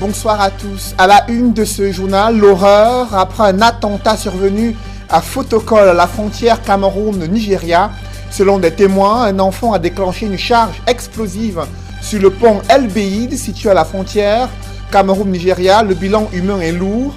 bonsoir à tous. À la une de ce journal, l'horreur après un attentat survenu à Fotokol, à la frontière Cameroun-Nigeria. Selon des témoins, un enfant a déclenché une charge explosive sur le pont El Beid, situé à la frontière Cameroun-Nigeria. Le bilan humain est lourd.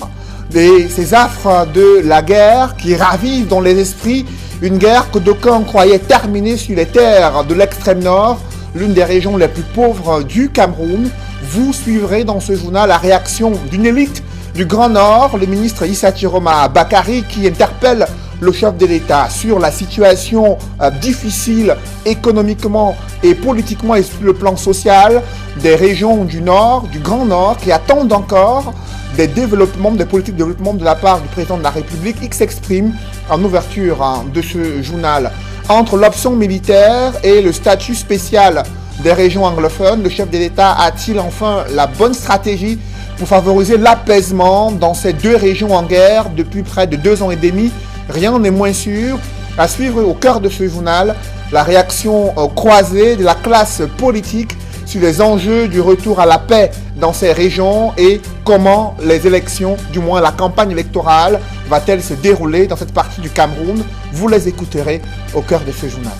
Ces affres de la guerre qui ravivent dans les esprits une guerre que d'aucuns croyaient terminée sur les terres de l'extrême nord, l'une des régions les plus pauvres du Cameroun. Vous suivrez dans ce journal la réaction d'une élite du Grand Nord, le ministre Issa Chiroma Bakary, qui interpelle le chef de l'État sur la situation difficile économiquement et politiquement et sur le plan social des régions du Nord, du Grand Nord, qui attendent encore des développements, des politiques de développement de la part du président de la République. Il s'exprime en ouverture de ce journal. Entre l'option militaire et le statut spécial des régions anglophones, le chef de l'État a-t-il enfin la bonne stratégie pour favoriser l'apaisement dans ces deux régions en guerre depuis près de 2 ans et demi? Rien n'est moins sûr. À suivre au cœur de ce journal, la réaction croisée de la classe politique sur les enjeux du retour à la paix dans ces régions et comment les élections, du moins la campagne électorale, va-t-elle se dérouler dans cette partie du Cameroun. Vous les écouterez au cœur de ce journal.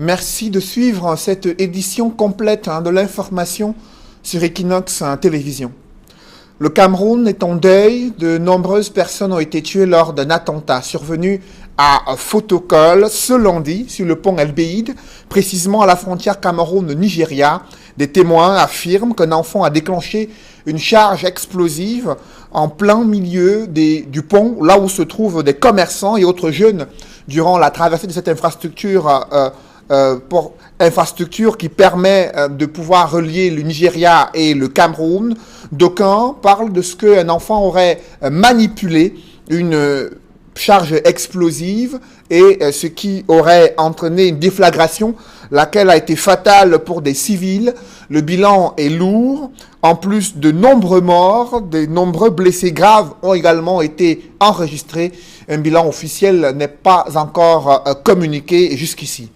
Merci de suivre cette édition complète de l'information sur Equinox Télévision. Le Cameroun est en deuil. De nombreuses personnes ont été tuées lors d'un attentat survenu à Fotokol ce lundi sur le pont El Beid, précisément à la frontière Cameroun-Nigeria. Des témoins affirment qu'un enfant a déclenché une charge explosive en plein milieu du pont, là où se trouvent des commerçants et autres jeunes, durant la traversée de cette infrastructure qui permet de pouvoir relier le Nigeria et le Cameroun. D'aucuns parlent de ce qu'un enfant aurait manipulé une charge explosive et ce qui aurait entraîné une déflagration, laquelle a été fatale pour des civils. Le bilan est lourd. En plus, de nombreux morts, de nombreux blessés graves ont également été enregistrés. Un bilan officiel n'est pas encore communiqué jusqu'ici.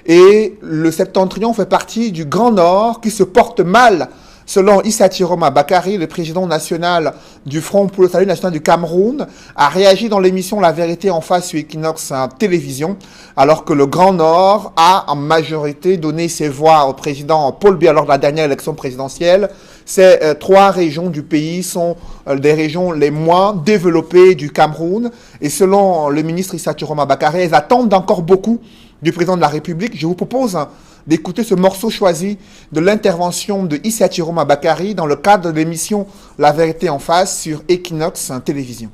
Et le Septentrion fait partie du Grand Nord qui se porte mal, selon Issa Chiroma Bakary, le président national du Front pour le Salut national du Cameroun, a réagi dans l'émission La Vérité en face sur Equinox Télévision, alors que le Grand Nord a en majorité donné ses voix au président Paul Biya lors de la dernière élection présidentielle. Ces 3 régions du pays sont des régions les moins développées du Cameroun. Et selon le ministre Issa Chiroma Bakary, elles attendent encore beaucoup du président de la République. Je vous propose d'écouter ce morceau choisi de l'intervention de Issa Chiroma Bakary dans le cadre de l'émission La Vérité en face sur Equinox Télévision.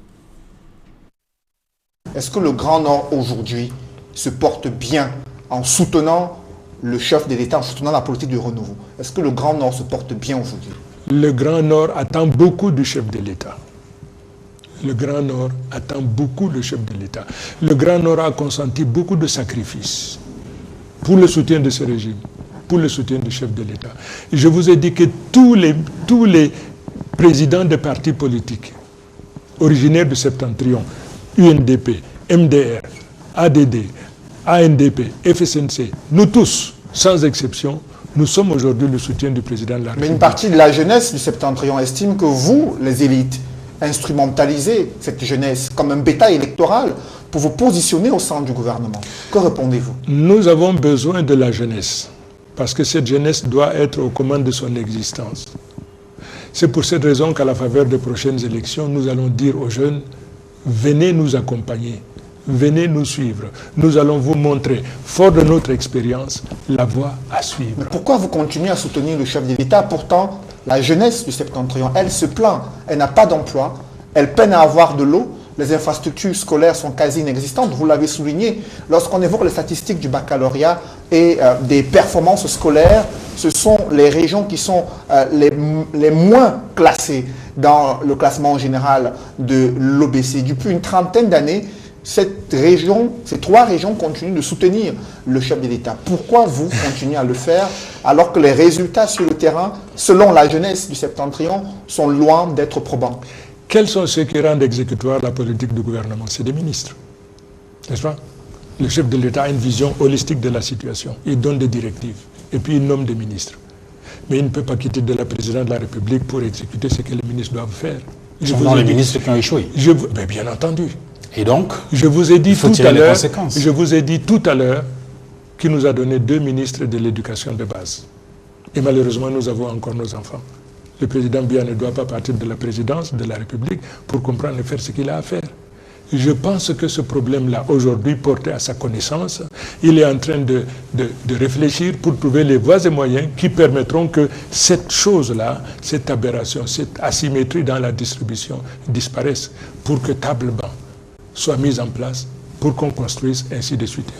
Est-ce que le Grand Nord aujourd'hui se porte bien en soutenant le chef de l'État, en soutenant la politique du renouveau? Est-ce que le Grand Nord se porte bien aujourd'hui? Le Grand Nord attend beaucoup du chef de l'État. Le Grand Nord attend beaucoup le chef de l'État. Le Grand Nord a consenti beaucoup de sacrifices pour le soutien de ce régime, pour le soutien du chef de l'État. Je vous ai dit que tous les présidents des partis politiques originaires du Septentrion, UNDP, MDR, ADD, ANDP, FSNC, nous tous, sans exception, nous sommes aujourd'hui le soutien du président de la République. Mais une partie de la jeunesse du Septentrion estime que vous, les élites, instrumentaliser cette jeunesse comme un bétail électoral pour vous positionner au sein du gouvernement. Que répondez-vous? Nous avons besoin de la jeunesse, parce que cette jeunesse doit être aux commandes de son existence. C'est pour cette raison qu'à la faveur des prochaines élections, nous allons dire aux jeunes, venez nous accompagner, venez nous suivre. Nous allons vous montrer, fort de notre expérience, la voie à suivre. Mais pourquoi vous continuez à soutenir le chef de l'État? Pourtant, la jeunesse du Septentrion, elle se plaint, elle n'a pas d'emploi, elle peine à avoir de l'eau, les infrastructures scolaires sont quasi inexistantes. Vous l'avez souligné, lorsqu'on évoque les statistiques du baccalauréat et des performances scolaires, ce sont les régions qui sont les moins classées dans le classement général de l'OBC. Depuis une trentaine d'années, ces 3 régions continuent de soutenir le chef de l'État. Pourquoi vous continuez à le faire alors que les résultats sur le terrain, selon la jeunesse du Septentrion, sont loin d'être probants? Quels sont ceux qui rendent exécutoire la politique du gouvernement? C'est des ministres, n'est-ce pas? Le chef de l'État a une vision holistique de la situation. Il donne des directives et puis il nomme des ministres. Mais il ne peut pas quitter de la présidence de la République pour exécuter ce que les ministres doivent faire. Ce sont les ministres qui ont échoué. Mais bien entendu. Et donc, je vous ai dit tout à l'heure qu'il nous a donné 2 ministres de l'éducation de base. Et malheureusement, nous avons encore nos enfants. Le président Biya ne doit pas partir de la présidence de la République pour comprendre et faire ce qu'il a à faire. Je pense que ce problème-là, aujourd'hui, porté à sa connaissance, il est en train de réfléchir pour trouver les voies et moyens qui permettront que cette chose-là, cette aberration, cette asymétrie dans la distribution disparaisse pour que table-banc soit mise en place pour qu'on construise ainsi de suite.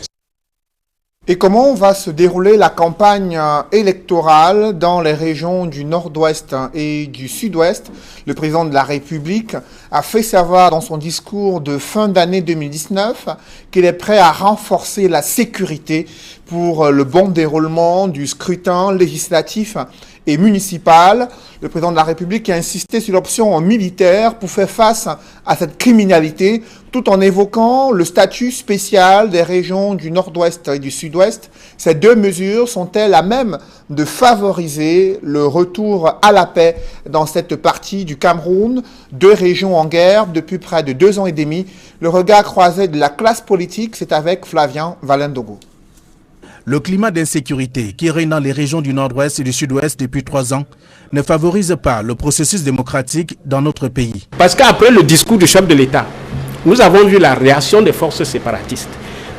Et comment va se dérouler la campagne électorale dans les régions du nord-ouest et du sud-ouest? Le président de la République a fait savoir dans son discours de fin d'année 2019 qu'il est prêt à renforcer la sécurité pour le bon déroulement du scrutin législatif et municipal. Le président de la République a insisté sur l'option militaire pour faire face à cette criminalité, tout en évoquant le statut spécial des régions du nord-ouest et du sud-ouest. Ces 2 mesures sont-elles à même de favoriser le retour à la paix dans cette partie du Cameroun? 2 régions en guerre depuis près de 2 ans et demi. Le regard croisé de la classe politique, c'est avec Flavien Valendogo. Le climat d'insécurité qui règne dans les régions du nord-ouest et du sud-ouest depuis 3 ans ne favorise pas le processus démocratique dans notre pays. Parce qu'après le discours du chef de l'État, nous avons vu la réaction des forces séparatistes.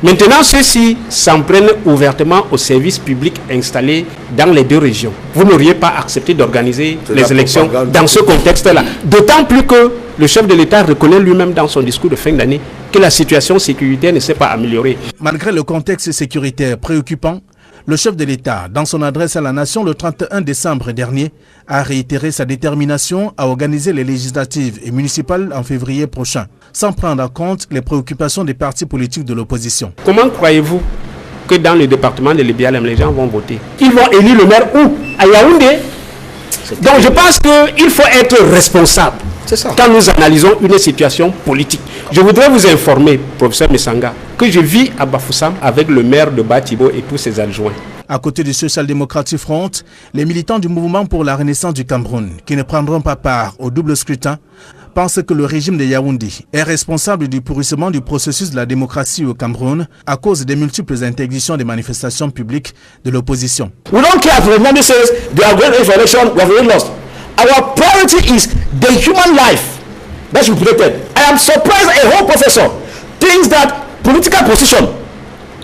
Maintenant, ceux-ci s'en prennent ouvertement aux services publics installés dans les 2 régions. Vous n'auriez pas accepté d'organiser les élections dans ce contexte-là. D'autant plus que le chef de l'État reconnaît lui-même dans son discours de fin d'année que la situation sécuritaire ne s'est pas améliorée. Malgré le contexte sécuritaire préoccupant, le chef de l'État, dans son adresse à la nation le 31 décembre dernier, a réitéré sa détermination à organiser les législatives et municipales en février prochain, sans prendre en compte les préoccupations des partis politiques de l'opposition. Comment croyez-vous que dans le département de l'Ibialem, les gens vont voter? Ils vont élire le maire où? À Yaoundé. Donc je pense qu'il faut être responsable quand nous analysons une situation politique. Je voudrais vous informer, professeur Messanga, que je vis à Bafoussam avec le maire de Batibo et tous ses adjoints. À côté du Social Democratic Front, les militants du mouvement pour la renaissance du Cameroun, qui ne prendront pas part au double scrutin, pensent que le régime de Yaoundé est responsable du pourrissement du processus de la démocratie au Cameroun à cause des multiples interdictions des manifestations publiques de l'opposition. We don't care if the Monday says they are going for election, we have already lost. Our priority is the human life that should be protected. I am surprised a whole professor thinks that political position,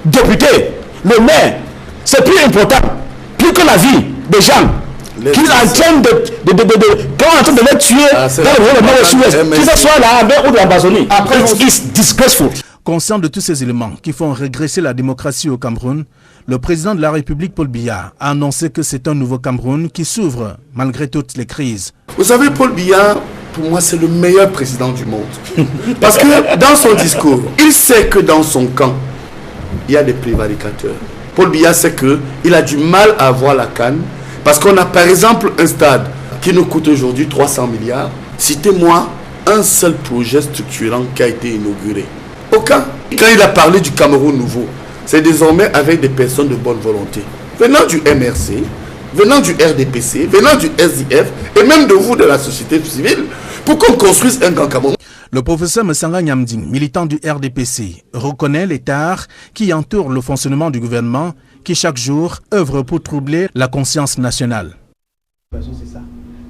député, le maire, c'est plus important, plus que la vie des gens. Qu'ils sont en train de les tuer dans le nord et sud-ouest, qu'ils soient là ou de l'Amazonie. It's disgraceful. Conscient de tous ces éléments qui font régresser la démocratie au Cameroun, le président de la République, Paul Biya, a annoncé que c'est un nouveau Cameroun qui s'ouvre malgré toutes les crises. Vous savez, Paul Biya, pour moi, c'est le meilleur président du monde. Parce que dans son discours, il sait que dans son camp, il y a des prévaricateurs. Paul Biya sait qu'il a du mal à avoir la canne. Parce qu'on a par exemple un stade qui nous coûte aujourd'hui 300 milliards. Citez-moi un seul projet structurant qui a été inauguré. Aucun. Quand il a parlé du Cameroun nouveau, c'est désormais avec des personnes de bonne volonté. Venant du MRC, venant du RDPC, venant du SDF et même de vous de la société civile pour qu'on construise un grand Cameroun. Le professeur Messanga Nyamding, militant du RDPC, reconnaît les tares qui entourent le fonctionnement du gouvernement qui chaque jour œuvre pour troubler la conscience nationale. C'est ça.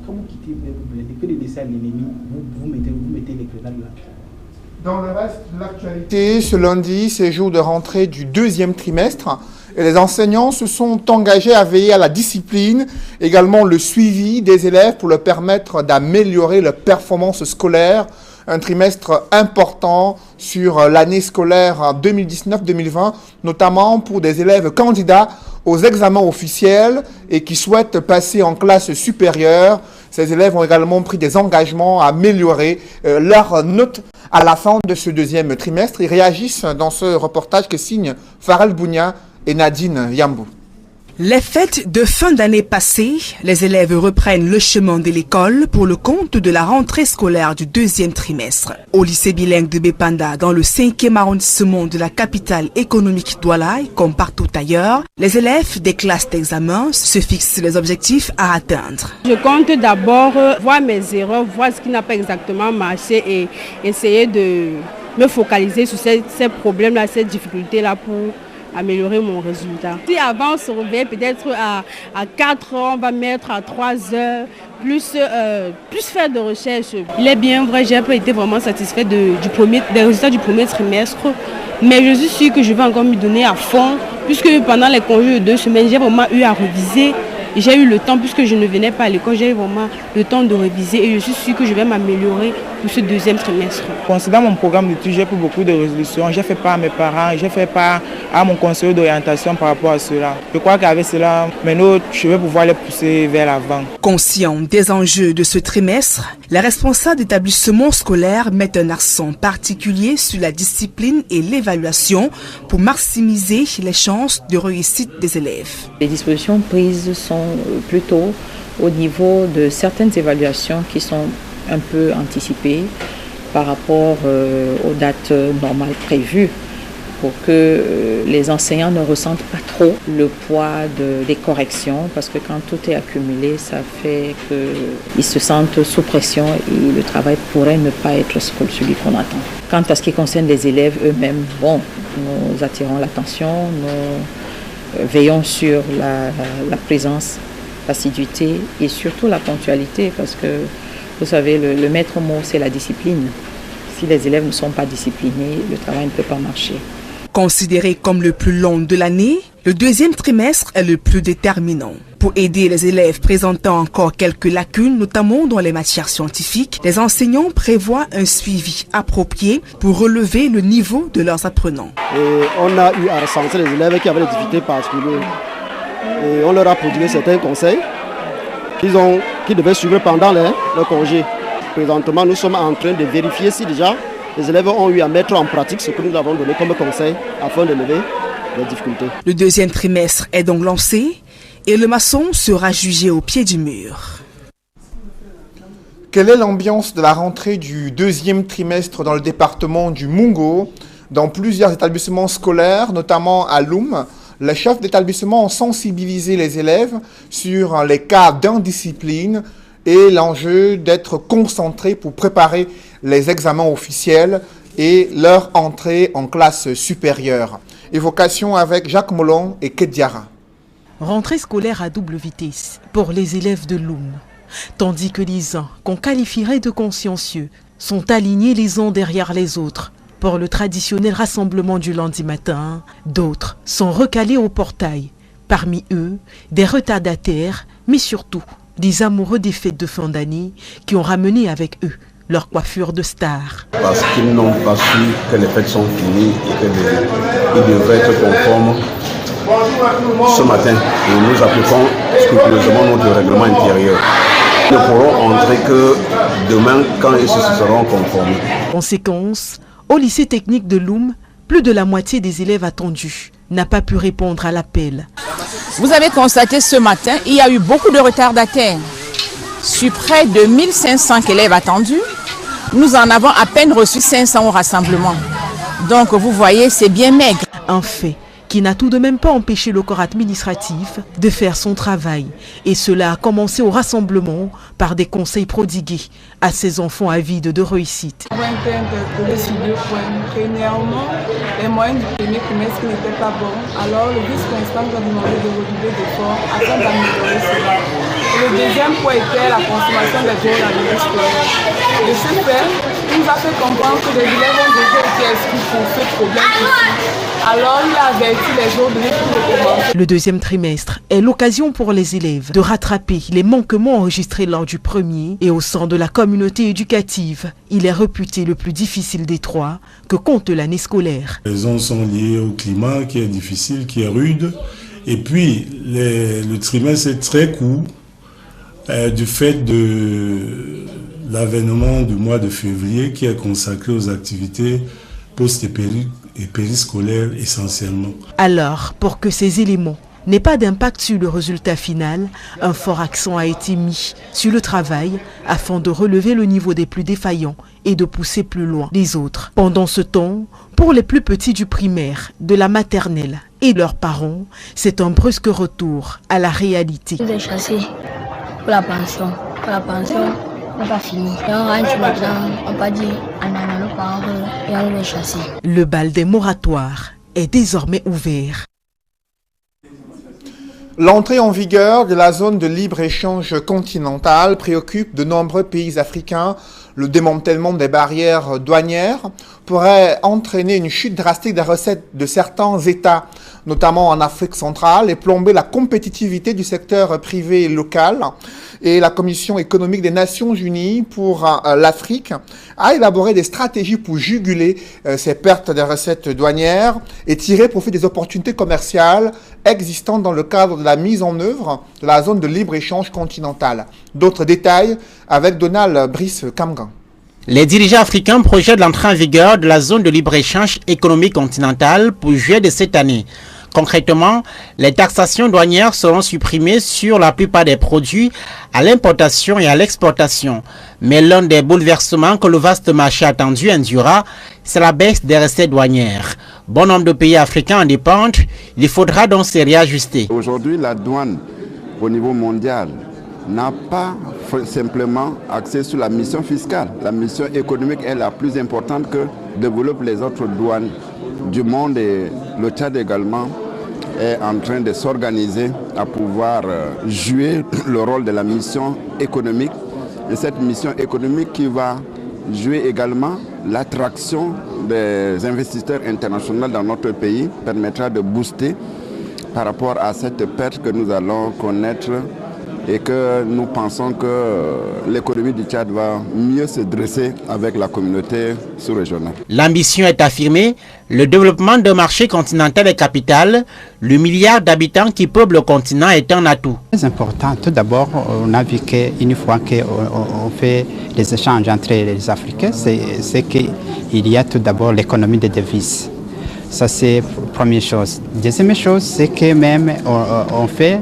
Quand vous quittez, vous que les dessins de l'ennemi, vous mettez les grenades là. Dans le reste de l'actualité, ce lundi, c'est jour de rentrée du 2e trimestre. Et les enseignants se sont engagés à veiller à la discipline, également le suivi des élèves pour leur permettre d'améliorer leur performance scolaire. Un trimestre important sur l'année scolaire 2019-2020, notamment pour des élèves candidats aux examens officiels et qui souhaitent passer en classe supérieure. Ces élèves ont également pris des engagements à améliorer leurs notes à la fin de ce 2e trimestre. Ils réagissent dans ce reportage que signent Farel Bounia et Nadine Yambou. Les fêtes de fin d'année passées, les élèves reprennent le chemin de l'école pour le compte de la rentrée scolaire du deuxième trimestre. Au lycée bilingue de Bépanda, dans le 5e arrondissement de la capitale économique Douala, comme partout ailleurs, les élèves des classes d'examen se fixent les objectifs à atteindre. Je compte d'abord voir mes erreurs, voir ce qui n'a pas exactement marché et essayer de me focaliser sur ces problèmes-là, ces difficultés-là pour améliorer mon résultat. Si avant on se réveille peut-être à 4 heures, on va mettre à 3 heures, plus faire de recherche. Il est bien vrai, j'ai pas été vraiment satisfait des résultats du premier trimestre, mais je suis sûre que je vais encore me donner à fond, puisque pendant les congés de 2 semaines, j'ai vraiment eu à réviser. J'ai eu le temps, puisque je ne venais pas à l'école, j'ai eu vraiment le temps de réviser et je suis sûre que je vais m'améliorer pour ce deuxième trimestre. Concernant mon programme d'études, j'ai pris beaucoup de résolutions. J'ai fait part à mes parents, j'ai fait part à mon conseiller d'orientation par rapport à cela. Je crois qu'avec cela, maintenant, je vais pouvoir les pousser vers l'avant. Conscient des enjeux de ce trimestre, les responsables d'établissements scolaires mettent un accent particulier sur la discipline et l'évaluation pour maximiser les chances de réussite des élèves. Les dispositions prises sont plutôt au niveau de certaines évaluations qui sont un peu anticipées par rapport aux dates normales prévues pour que les enseignants ne ressentent pas trop le poids des corrections parce que quand tout est accumulé, ça fait qu'ils se sentent sous pression et le travail pourrait ne pas être celui qu'on attend. Quant à ce qui concerne les élèves eux-mêmes, nous attirons l'attention, nous veillons sur la présence, l'assiduité et surtout la ponctualité parce que vous savez, le maître mot c'est la discipline. Si les élèves ne sont pas disciplinés, le travail ne peut pas marcher. Considéré comme le plus long de l'année, le deuxième trimestre est le plus déterminant. Pour aider les élèves présentant encore quelques lacunes, notamment dans les matières scientifiques, les enseignants prévoient un suivi approprié pour relever le niveau de leurs apprenants. Et on a eu à recenser les élèves qui avaient des difficultés particulières. Et on leur a produit certains conseils qu'ils devaient suivre pendant le congé. Présentement, nous sommes en train de vérifier si déjà les élèves ont eu à mettre en pratique ce que nous avons donné comme conseil afin de lever les difficultés. Le deuxième trimestre est donc lancé et le maçon sera jugé au pied du mur. Quelle est l'ambiance de la rentrée du deuxième trimestre dans le département du Mungo? Dans plusieurs établissements scolaires, notamment à Loum, les chefs d'établissement ont sensibilisé les élèves sur les cas d'indiscipline et l'enjeu d'être concentrés pour préparer les examens officiels et leur entrée en classe supérieure. Évocation avec Jacques Molon et Kediara. Rentrée scolaire à double vitesse pour les élèves de Loum, tandis que les uns, qu'on qualifierait de consciencieux, sont alignés les uns derrière les autres pour le traditionnel rassemblement du lundi matin, d'autres sont recalés au portail. Parmi eux, des retardataires, mais surtout des amoureux des fêtes de fin d'année qui ont ramené avec eux leur coiffure de star. Parce qu'ils n'ont pas su que les fêtes sont finies et qu'ils devraient être conformes ce matin. Et nous appliquons scrupuleusement notre règlement intérieur. Nous ne pourrons entrer que demain quand ils se seront conformés. Conséquence, au lycée technique de Loum, plus de la moitié des élèves attendus n'a pas pu répondre à l'appel. Vous avez constaté ce matin, il y a eu beaucoup de retardataires. Sur près de 1500 élèves attendus, nous en avons à peine reçu 500 au rassemblement. Donc vous voyez, c'est bien maigre. Un fait qui n'a tout de même pas empêché le corps administratif de faire son travail. Et cela a commencé au rassemblement par des conseils prodigués à ces enfants avides de réussite. On a été interpellés sur 2 points. Premièrement, les moyens du premier trimestre n'étaient pas bons. Alors le vice-principal nous a demandé de redoubler d'efforts afin d'améliorer cela. Et le deuxième point était la consommation des jours dans le scolaire. De ce fait, il nous a fait comprendre que les élèves ont déjà été exclus pour ce problème ici. Alors il a averti les jours de l'école. Le deuxième trimestre est l'occasion pour les élèves de rattraper les manquements enregistrés lors du premier et au sein de la communauté éducative. Il est réputé le plus difficile des 3 que compte l'année scolaire. Les raisons sont liées au climat qui est difficile, qui est rude. Et puis le trimestre est très court du fait de l'avènement du mois de février qui est consacré aux activités post- et périscolaires essentiellement. Alors, pour que ces éléments n'ait pas d'impact sur le résultat final, un fort accent a été mis sur le travail afin de relever le niveau des plus défaillants et de pousser plus loin les autres. Pendant ce temps, pour les plus petits du primaire, de la maternelle et leurs parents, c'est un brusque retour à la réalité. Je vais chasser pour la pension. Pour la pension, on n'a pas fini. Et on rentre maintenant, on va dire à nos parents et on va chasser. Le bal des moratoires est désormais ouvert. L'entrée en vigueur de la zone de libre-échange continentale préoccupe de nombreux pays africains. Le démantèlement des barrières douanières pourrait entraîner une chute drastique des recettes de certains États, notamment en Afrique centrale, et plomber la compétitivité du secteur privé local. Et la Commission économique des Nations Unies pour l'Afrique a élaboré des stratégies pour juguler ces pertes des recettes douanières et tirer profit des opportunités commerciales existantes dans le cadre de la mise en œuvre de la zone de libre-échange continentale. D'autres détails avec Donald Brice Kamgan. Les dirigeants africains projettent l'entrée en vigueur de la zone de libre-échange économique continentale pour juillet de cette année. Concrètement, les taxations douanières seront supprimées sur la plupart des produits à l'importation et à l'exportation. Mais l'un des bouleversements que le vaste marché attendu induira, c'est la baisse des recettes douanières. Bon nombre de pays africains en dépendent, il faudra donc se réajuster. Aujourd'hui, la douane au niveau mondial n'a pas simplement axé sur la mission fiscale. La mission économique est la plus importante que développent les autres douanes du monde, et le Tchad également est en train de s'organiser à pouvoir jouer le rôle de la mission économique. Et cette mission économique qui va jouer également l'attraction des investisseurs internationaux dans notre pays permettra de booster par rapport à cette perte que nous allons connaître, et que nous pensons que l'économie du Tchad va mieux se dresser avec la communauté sous-régionale. L'ambition est affirmée, le développement d'un marché continental est capital, le milliard d'habitants qui peuplent le continent est un atout. C'est important, tout d'abord, on a vu qu'une fois qu'on fait les échanges entre les Africains, c'est qu'il y a tout d'abord l'économie des devises. Ça, c'est la première chose. Deuxième chose, c'est que même on fait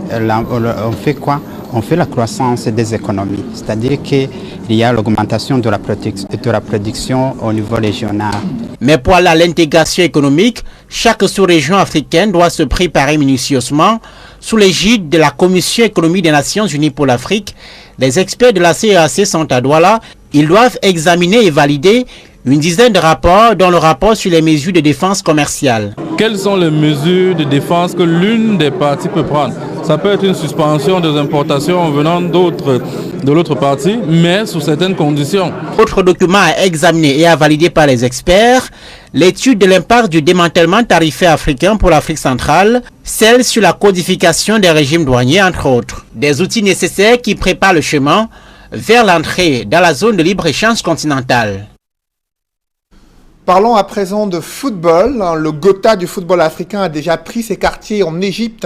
quoi? On fait la croissance des économies, c'est-à-dire qu'il y a l'augmentation de la production au niveau régional. Mais pour aller à l'intégration économique, chaque sous-région africaine doit se préparer minutieusement. Sous l'égide de la Commission économique des Nations Unies pour l'Afrique, les experts de la CEAC sont à Douala. Ils doivent examiner et valider une dizaine de rapports, dont le rapport sur les mesures de défense commerciale. Quelles sont les mesures de défense que l'une des parties peut prendre? Ça peut être une suspension des importations venant de l'autre partie, mais sous certaines conditions. Autre document à examiner et à valider par les experts, l'étude de l'impact du démantèlement tarifaire africain pour l'Afrique centrale, celle sur la codification des régimes douaniers, entre autres. Des outils nécessaires qui préparent le chemin vers l'entrée dans la zone de libre-échange continentale. Parlons à présent de football. Le Gotha du football africain a déjà pris ses quartiers en Égypte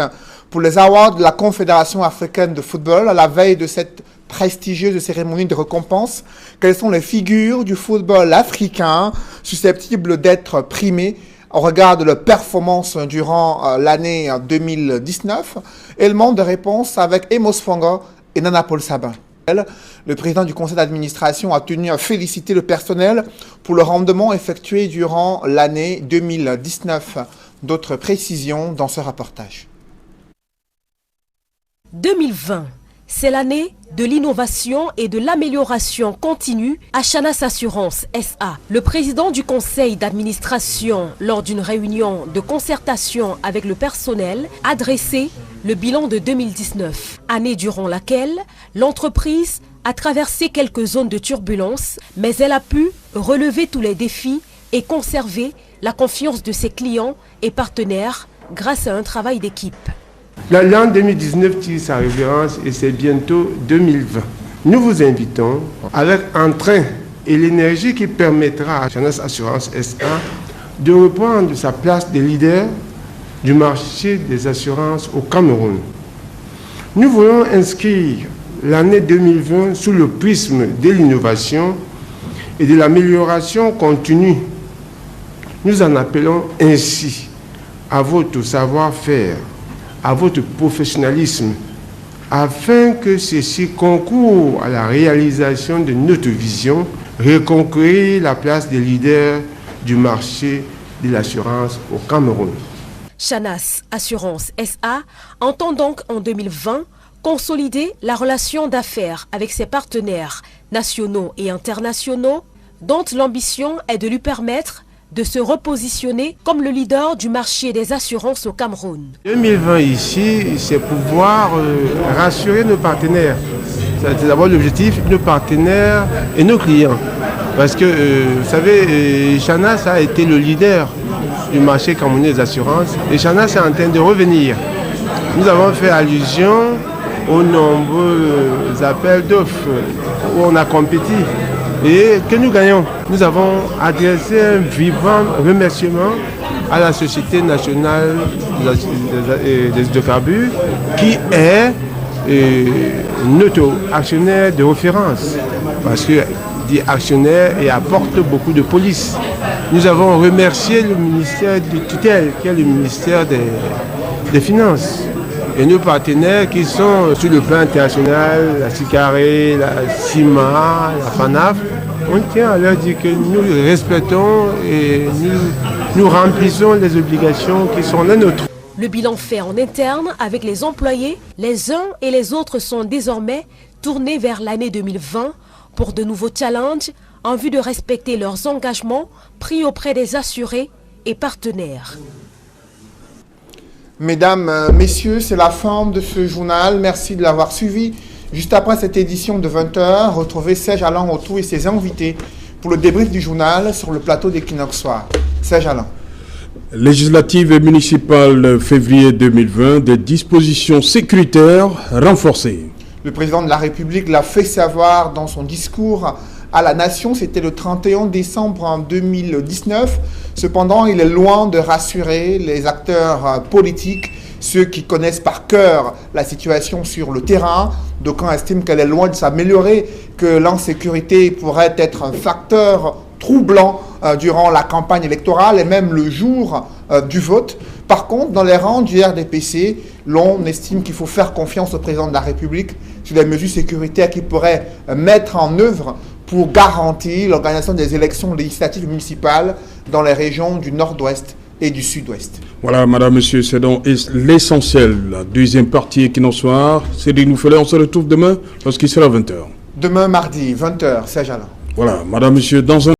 pour les awards de la Confédération africaine de football à la veille de cette prestigieuse cérémonie de récompense. Quelles sont les figures du football africain susceptibles d'être primées au regard de leur performance durant l'année 2019? Élément de réponse avec Emos Fongo et Nana Paul Sabin. Le président du conseil d'administration a tenu à féliciter le personnel pour le rendement effectué durant l'année 2019. D'autres précisions dans ce reportage. 2020, c'est l'année de l'innovation et de l'amélioration continue à Chanas Assurance SA. Le président du conseil d'administration, lors d'une réunion de concertation avec le personnel, a dressé le bilan de 2019, année durant laquelle l'entreprise a traversé quelques zones de turbulence, mais elle a pu relever tous les défis et conserver la confiance de ses clients et partenaires grâce à un travail d'équipe. L'an 2019 tire sa révérence et c'est bientôt 2020. Nous vous invitons, avec entrain et l'énergie qui permettra à Chanas Assurance SA de reprendre sa place de leader du marché des assurances au Cameroun. Nous voulons inscrire l'année 2020 sous le prisme de l'innovation et de l'amélioration continue. Nous en appelons ainsi à votre savoir-faire, à votre professionnalisme afin que ceci concourt à la réalisation de notre vision, reconquérir la place des leaders du marché de l'assurance au Cameroun. Chanas Assurance SA entend donc en 2020 consolider la relation d'affaires avec ses partenaires nationaux et internationaux, dont l'ambition est de lui permettre de se repositionner comme le leader du marché des assurances au Cameroun. 2020 ici, c'est pouvoir rassurer nos partenaires. C'est d'abord l'objectif, nos partenaires et nos clients. Parce que, vous savez, Chanas a été le leader du marché camerounais des assurances et Chanas est en train de revenir. Nous avons fait allusion aux nombreux appels d'offres où on a compétit et que nous gagnons. Nous avons adressé un vivant remerciement à la Société nationale des hydrocarbures qui est notre actionnaire de référence parce que dit actionnaire et apporte beaucoup de police. Nous avons remercié le ministère de tutelle qui est le ministère des Finances et nos partenaires qui sont sur le plan international, la CICARE, la CIMA, la FANAF. On tient à leur dire que nous respectons et nous remplissons les obligations qui sont les nôtres. Le bilan fait en interne avec les employés, les uns et les autres sont désormais tournés vers l'année 2020 pour de nouveaux challenges en vue de respecter leurs engagements pris auprès des assurés et partenaires. Mesdames, Messieurs, c'est la fin de ce journal. Merci de l'avoir suivi. Juste après cette édition de 20h, retrouvez Serge Alain Autou et ses invités pour le débrief du journal sur le plateau d'Equinox Soir. Serge Alain. Législative et municipale février 2020, des dispositions sécuritaires renforcées. Le président de la République l'a fait savoir dans son discours à la nation, c'était le 31 décembre 2019. Cependant, il est loin de rassurer les acteurs politiques, ceux qui connaissent par cœur la situation sur le terrain. D'aucuns estiment qu'elle est loin de s'améliorer, que l'insécurité pourrait être un facteur troublant durant la campagne électorale et même le jour du vote. Par contre, dans les rangs du RDPC, l'on estime qu'il faut faire confiance au président de la République sur les mesures sécuritaires qu'il pourrait mettre en œuvre pour garantir l'organisation des élections législatives municipales dans les régions du nord-ouest et du sud-ouest. Voilà, madame, monsieur, c'est donc l'essentiel. La deuxième partie Equinox Soir, c'est de nous faire. On se retrouve demain lorsqu'il sera 20h. Demain, mardi, 20h, Serge Alain. Voilà, madame, monsieur, dans un